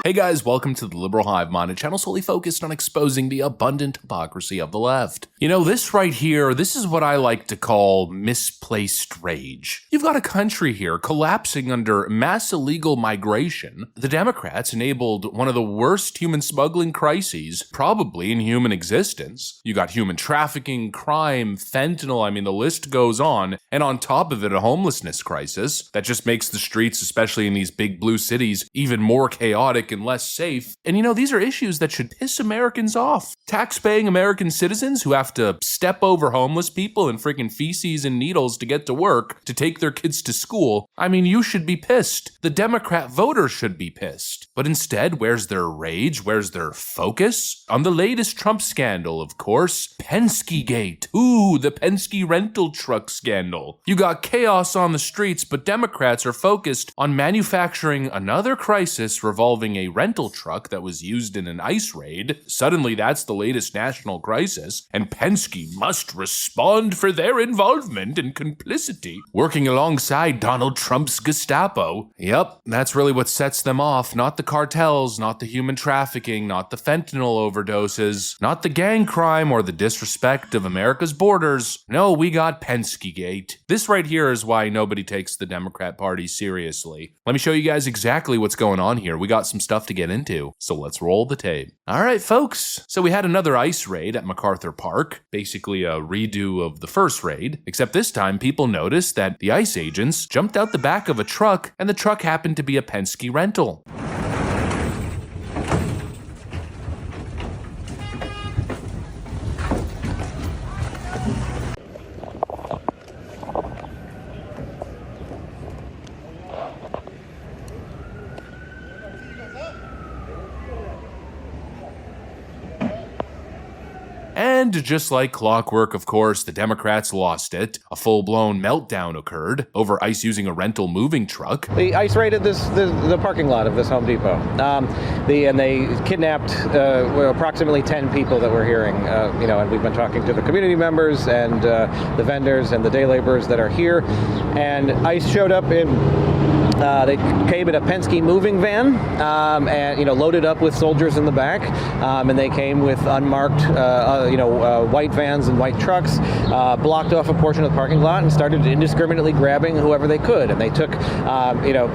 Hey guys, welcome to the Liberal Hive Mind, a channel solely focused on exposing the abundant hypocrisy of the left. You know, this right here, this is what I like to call misplaced rage. You've got a country here collapsing under mass illegal migration. The Democrats enabled one of the worst human smuggling crises probably in human existence. You got human trafficking, crime, fentanyl, I mean the list goes on. And on top of it, a homelessness crisis that just makes the streets, especially in these big blue cities, even more chaotic and less safe. And you know, these are issues that should piss Americans off. Tax-paying American citizens who have to step over homeless people in freaking feces and needles to get to work, to take their kids to school. I mean, you should be pissed. The Democrat voter should be pissed. But instead, where's their rage? Where's their focus? On the latest Trump scandal, of course, Penske Gate. Ooh, the Penske rental truck scandal. You got chaos on the streets, but Democrats are focused on manufacturing another crisis revolving a rental truck that was used in an ICE raid. Suddenly, that's the latest national crisis, and Penske must respond for their involvement and complicity, working alongside Donald Trump's Gestapo. Yep, that's really what sets them off, not the cartels, not the human trafficking, not the fentanyl overdoses, not the gang crime or the disrespect of America's borders. No, we got Penske Gate. This right here is why nobody takes the Democrat Party seriously. Let me show you guys exactly what's going on here. We got some stuff to get into, so let's roll the tape. All right, folks. So we had another ICE raid at MacArthur Park, basically a redo of the first raid, except this time people noticed that the ICE agents jumped out the back of a truck, and the truck happened to be a Penske rental. And just like clockwork, of course, the Democrats lost it. A full-blown meltdown occurred over ICE using a rental moving truck. The ICE raided the parking lot of this Home Depot. And they kidnapped approximately 10 people that we're hearing. And we've been talking to the community members and the vendors and the day laborers that are here. And ICE showed up in they came in a Penske moving van, and loaded up with soldiers in the back, and they came with unmarked, white vans and white trucks, blocked off a portion of the parking lot, and started indiscriminately grabbing whoever they could. And they took,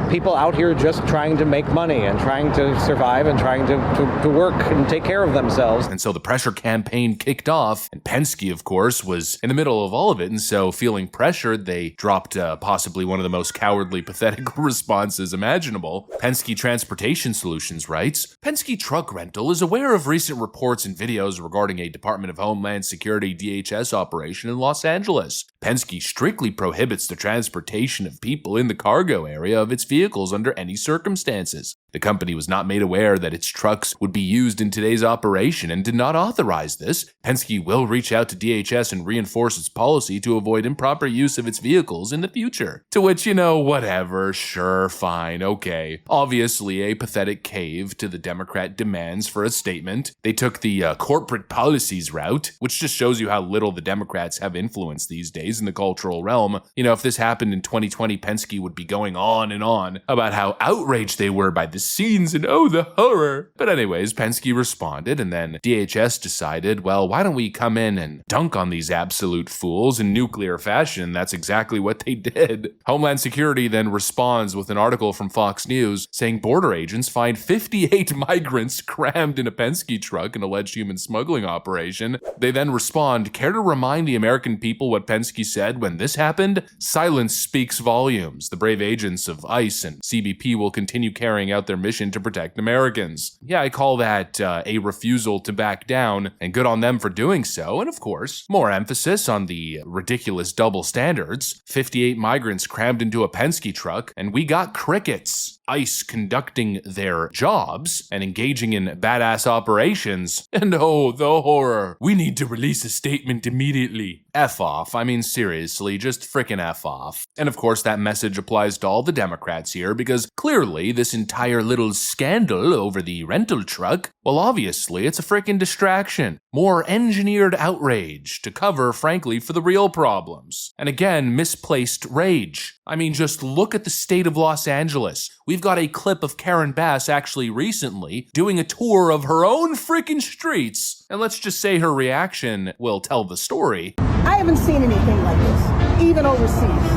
people out here just trying to make money and trying to survive and trying to work and take care of themselves. And so the pressure campaign kicked off, and Penske, of course, was in the middle of all of it. And so, feeling pressured, they dropped possibly one of the most cowardly, pathetic responses imaginable. Penske Transportation Solutions writes, Penske Truck Rental is aware of recent reports and videos regarding a Department of Homeland Security DHS operation in Los Angeles. Penske strictly prohibits the transportation of people in the cargo area of its vehicles under any circumstances. The company was not made aware that its trucks would be used in today's operation and did not authorize this. Penske will reach out to DHS and reinforce its policy to avoid improper use of its vehicles in the future. To which, whatever, sure, fine, okay. Obviously a pathetic cave to the Democrat demands for a statement. They took the corporate policies route, which just shows you how little the Democrats have influence these days in the cultural realm. If this happened in 2020, Penske would be going on and on about how outraged they were by the scenes and oh, the horror. But anyways, Penske responded, and then DHS decided, well, why don't we come in and dunk on these absolute fools in nuclear fashion? That's exactly what they did. Homeland Security then responds with an article from Fox News saying border agents find 58 migrants crammed in a Penske truck, an alleged human smuggling operation. They then respond, care to remind the American people what Penske said when this happened? Silence speaks volumes. The brave agents of ICE and CBP will continue carrying out their mission to protect Americans. Yeah, I call that a refusal to back down, and good on them for doing so. And of course, more emphasis on the ridiculous double standards. 58 migrants crammed into a Penske truck, and we got crickets. ICE conducting their jobs and engaging in badass operations. And oh, the horror. We need to release a statement immediately. F off. I mean, seriously, just frickin' F off. And of course, that message applies to all the Democrats here, because clearly this entire little scandal over the rental truck Well, obviously, it's a freaking distraction. More engineered outrage to cover, frankly, for the real problems. And again, misplaced rage. I mean, just look at the state of Los Angeles. We've got a clip of Karen Bass actually recently doing a tour of her own freaking streets. And let's just say her reaction will tell the story. I haven't seen anything like this, even overseas.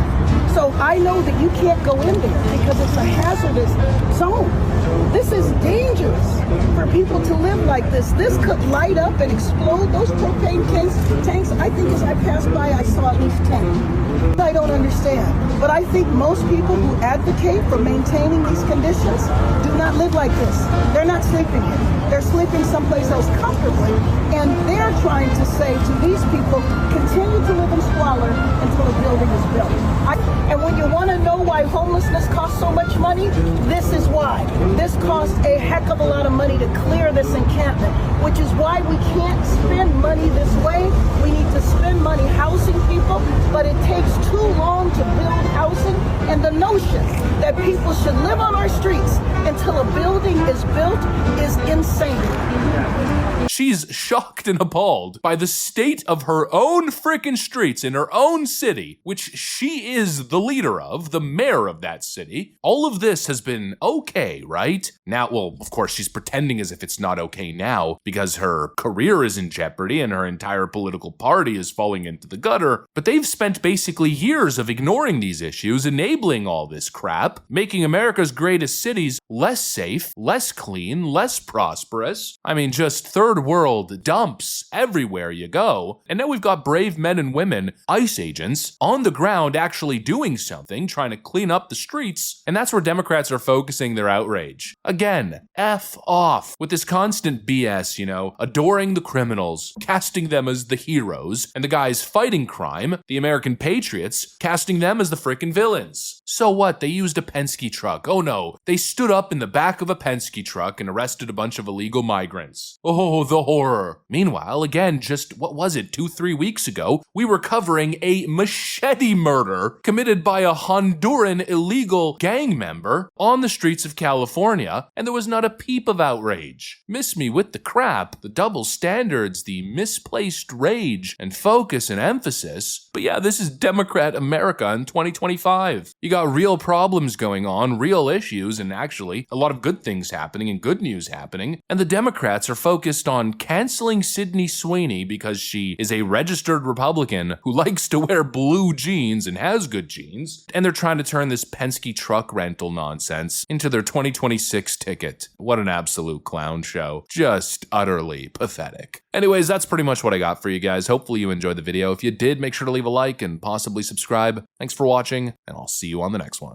So I know that you can't go in there because it's a hazardous zone. This is dangerous for people to live like this. This could light up and explode. Those propane tanks, I think as I passed by, I saw at least 10. I don't understand. But I think most people who advocate for maintaining these conditions do not live like this. They're not sleeping here. They're sleeping someplace else comfortably. And they're trying to say to these people, continue to live in squalor until a building is built. And when you want to know why homelessness costs so much money, this is why. This costs a heck of a lot of money to clear this encampment, which is why we can't spend money this way. We need to spend money housing people, but it takes too long to build housing. And the notion that people should live on our streets until a building is built is insane. She's shocked and appalled by the state of her own frickin' streets in her own city, which she is the leader of, the mayor of that city. All of this has been okay, right? Now, well, of course, she's pretending as if it's not okay now because her career is in jeopardy and her entire political party is falling into the gutter. But they've spent basically years of ignoring these issues, enabling all this crap, making America's greatest cities less safe, less clean, less prosperous. I mean, just third world dumps everywhere you go. And now we've got brave men and women, ICE agents, on the ground actually doing something, trying to clean up the streets. And that's where Democrats are focusing their outrage. Again, F off with this constant BS, you know, adoring the criminals, casting them as the heroes, and the guys fighting crime, the American patriots, casting them as the frickin' villains. So what? They used a Penske truck. Oh no, they stood up in the back of a Penske truck and arrested a bunch of illegal migrants. Oh, the horror. Meanwhile, again, just, what was it, 2-3 weeks ago, we were covering a machete murder committed by a Honduran illegal gang member on the streets of California, and there was not a peep of outrage. Miss me with the crap, the double standards, the misplaced rage and focus and emphasis. But yeah, this is Democrat America in 2025. You got real problems going on, real issues, and actually a lot of good things happening and good news happening, and the Democrats are focused on canceling Sydney Sweeney because she is a registered Republican who likes to wear blue jeans and has good genes, and they're trying to turn this Penske truck rental nonsense into their 2026 ticket. What an absolute clown show. Just utterly pathetic. Anyways, that's pretty much what I got for you guys. Hopefully you enjoyed the video. If you did, make sure to leave a like and possibly subscribe. Thanks for watching, and I'll see you on the next one.